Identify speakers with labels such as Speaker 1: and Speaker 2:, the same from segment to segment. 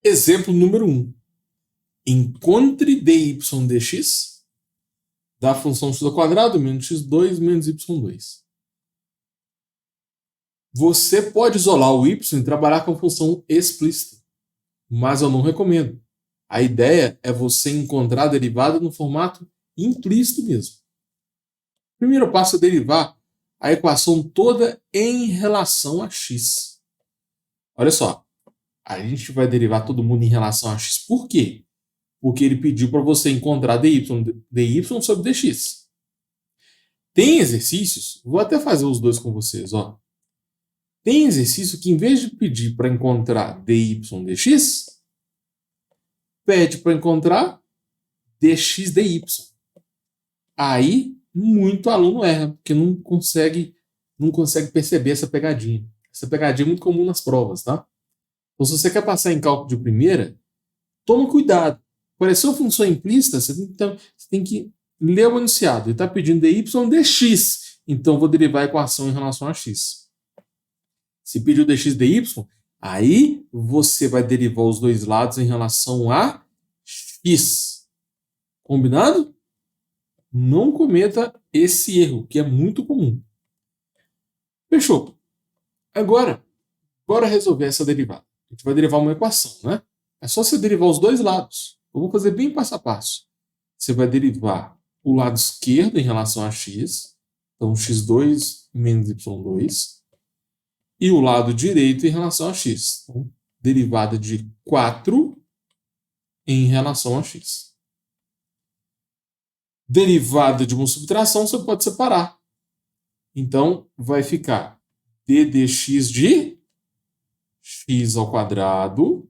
Speaker 1: Exemplo número 1. Encontre dy dx da função x² menos x2 menos y2. Você pode isolar o y e trabalhar com a função explícita, mas eu não recomendo. A ideia é você encontrar a derivada no formato implícito mesmo. O primeiro passo é derivar a equação toda em relação a x. Olha só, a gente vai derivar todo mundo em relação a x. Por quê? Porque ele pediu para você encontrar dy sobre dx. Tem exercícios, vou até fazer os dois com vocês, ó. Tem exercício que, em vez de pedir para encontrar dy dx, pede para encontrar dx dy. Aí, muito aluno erra, porque não consegue perceber essa pegadinha. Essa pegadinha é muito comum nas provas, tá? Então, se você quer passar em cálculo de primeira, toma cuidado. Apareceu função implícita, você tem que ler o enunciado. Ele está pedindo dy dx, então vou derivar a equação em relação a x. Se pediu dx dy, aí você vai derivar os dois lados em relação a x. Combinado? Não cometa esse erro, que é muito comum. Fechou. Agora, bora resolver essa derivada. A gente vai derivar uma equação, né? É só você derivar os dois lados. Eu vou fazer bem passo a passo. Você vai derivar o lado esquerdo em relação a x, então x2 menos y2, e o lado direito em relação a x. Então, derivada de 4 em relação a x. Derivada de uma subtração você pode separar. Então, vai ficar d dx de x²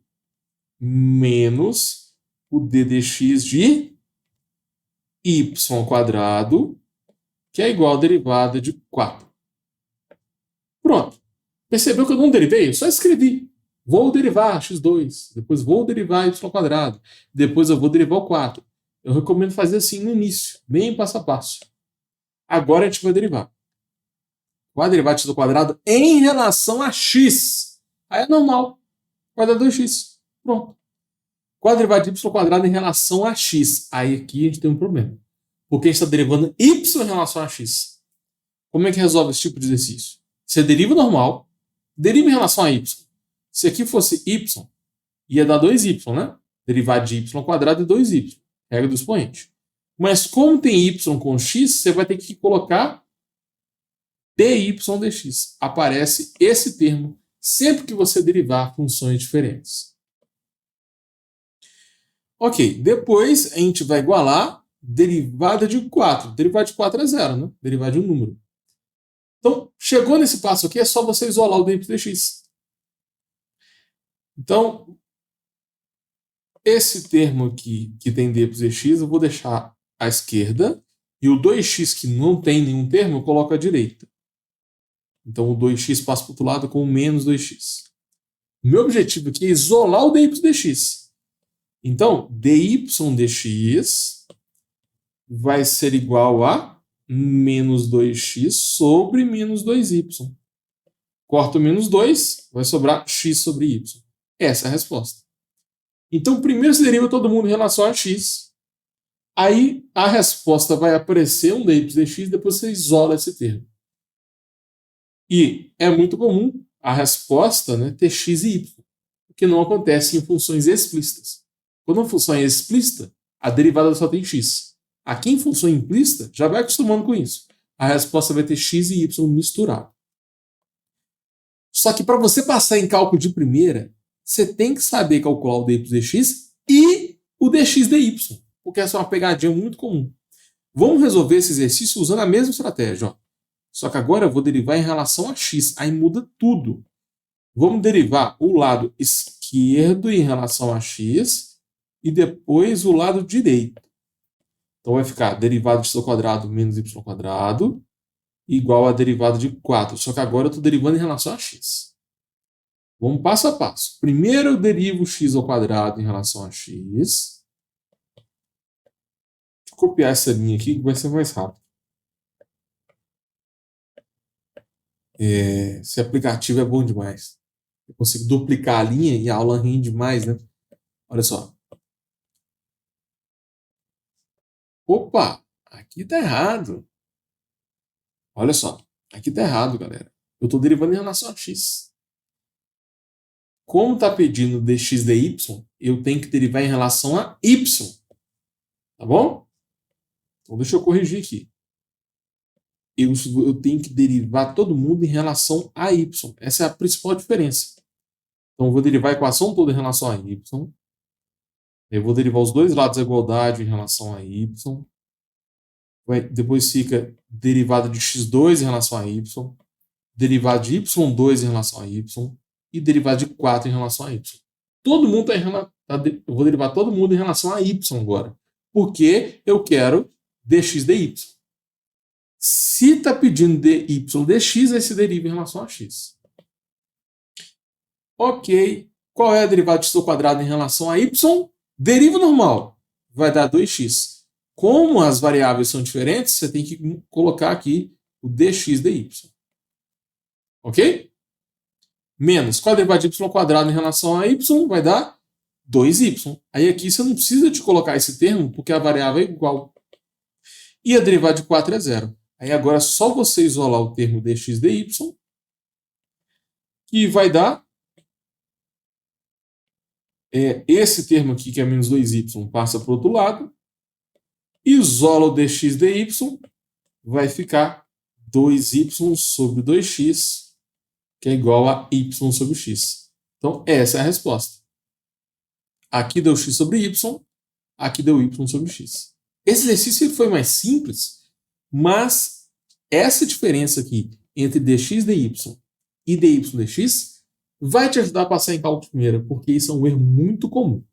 Speaker 1: menos o d dx de y², que é igual a derivada de 4. Pronto. Percebeu que eu não derivei? Eu só escrevi. Vou derivar x2, depois vou derivar y², depois eu vou derivar o 4. Eu recomendo fazer assim no início, bem passo a passo. Agora a gente vai derivar. Vai derivar de x² em relação a x. Aí é normal. Vai dar 2x. Pronto. Qual a derivada de y² em relação a x? Aí aqui a gente tem um problema. Porque a gente está derivando y em relação a x. Como é que resolve esse tipo de exercício? Você deriva normal, deriva em relação a y. Se aqui fosse y, ia dar 2y, né? Derivada de y² é 2y. Regra do expoente. Mas como tem y com x, você vai ter que colocar dy dx. Aparece esse termo sempre que você derivar funções diferentes. Ok, depois a gente vai igualar derivada de 4. Derivada de 4 é 0, né? Derivada de um número. Então, chegou nesse passo aqui, é só você isolar o dy dx. Então, esse termo aqui, que tem dy dx, eu vou deixar à esquerda. E o 2x, que não tem nenhum termo, eu coloco à direita. Então, o 2x passa para o outro lado com o menos 2x. O meu objetivo aqui é isolar o dy dx. Então, dy dx vai ser igual a menos 2x sobre menos 2y. Corta o menos 2, vai sobrar x sobre y. Essa é a resposta. Então, primeiro se deriva todo mundo em relação a x. Aí, a resposta vai aparecer um dy dx, depois você isola esse termo. E é muito comum a resposta, né, ter x e y, o que não acontece em funções explícitas. Quando uma função é explícita, a derivada só tem x. Aqui em função implícita, já vai acostumando com isso. A resposta vai ter x e y misturado. Só que para você passar em cálculo de primeira, você tem que saber calcular o dy dx e o dx dy, porque essa é uma pegadinha muito comum. Vamos resolver esse exercício usando a mesma estratégia. Ó. Só que agora eu vou derivar em relação a x. Aí muda tudo. Vamos derivar o lado esquerdo em relação a x e depois o lado direito. Então vai ficar derivada de x² menos y² igual a derivada de 4. Só que agora eu estou derivando em relação a x. Vamos passo a passo. Primeiro eu derivo x² em relação a x. Deixa eu copiar essa linha aqui que vai ser mais rápido. Esse aplicativo é bom demais. Eu consigo duplicar a linha e a aula rende mais, né? Olha só. Opa, aqui está errado. Olha só, aqui está errado, galera. Eu estou derivando em relação a x. Como está pedindo dx dy, eu tenho que derivar em relação a y. Tá bom? Então deixa eu corrigir aqui. Eu tenho que derivar todo mundo em relação a y. Essa é a principal diferença. Então eu vou derivar a equação toda em relação a y. Eu vou derivar os dois lados da igualdade em relação a y. Depois fica derivada de x2 em relação a y. Derivada de y2 em relação a y. E derivada de 4 em relação a y. Todo mundo eu vou derivar todo mundo em relação a y agora. Porque eu quero dx dy. Se está pedindo dy dx, aí se deriva em relação a x. Ok. Qual é a derivada de x ao quadrado em relação a y? Deriva normal. Vai dar 2x. Como as variáveis são diferentes, você tem que colocar aqui o dx dy. Ok? Menos. Qual é a derivada de y ao quadrado em relação a y? Vai dar 2y. Aí aqui você não precisa de colocar esse termo, porque a variável é igual. E a derivada de 4 é zero. Aí agora é só você isolar o termo dx dy, que vai dar esse termo aqui, que é menos 2y, passa para o outro lado. Isola o dx dy, vai ficar 2y sobre 2x, que é igual a y sobre x. Então, essa é a resposta. Aqui deu x sobre y, aqui deu y sobre x. Esse exercício foi mais simples, mas essa diferença aqui entre dx dy e dy dx vai te ajudar a passar em cálculo primeiro, porque isso é um erro muito comum.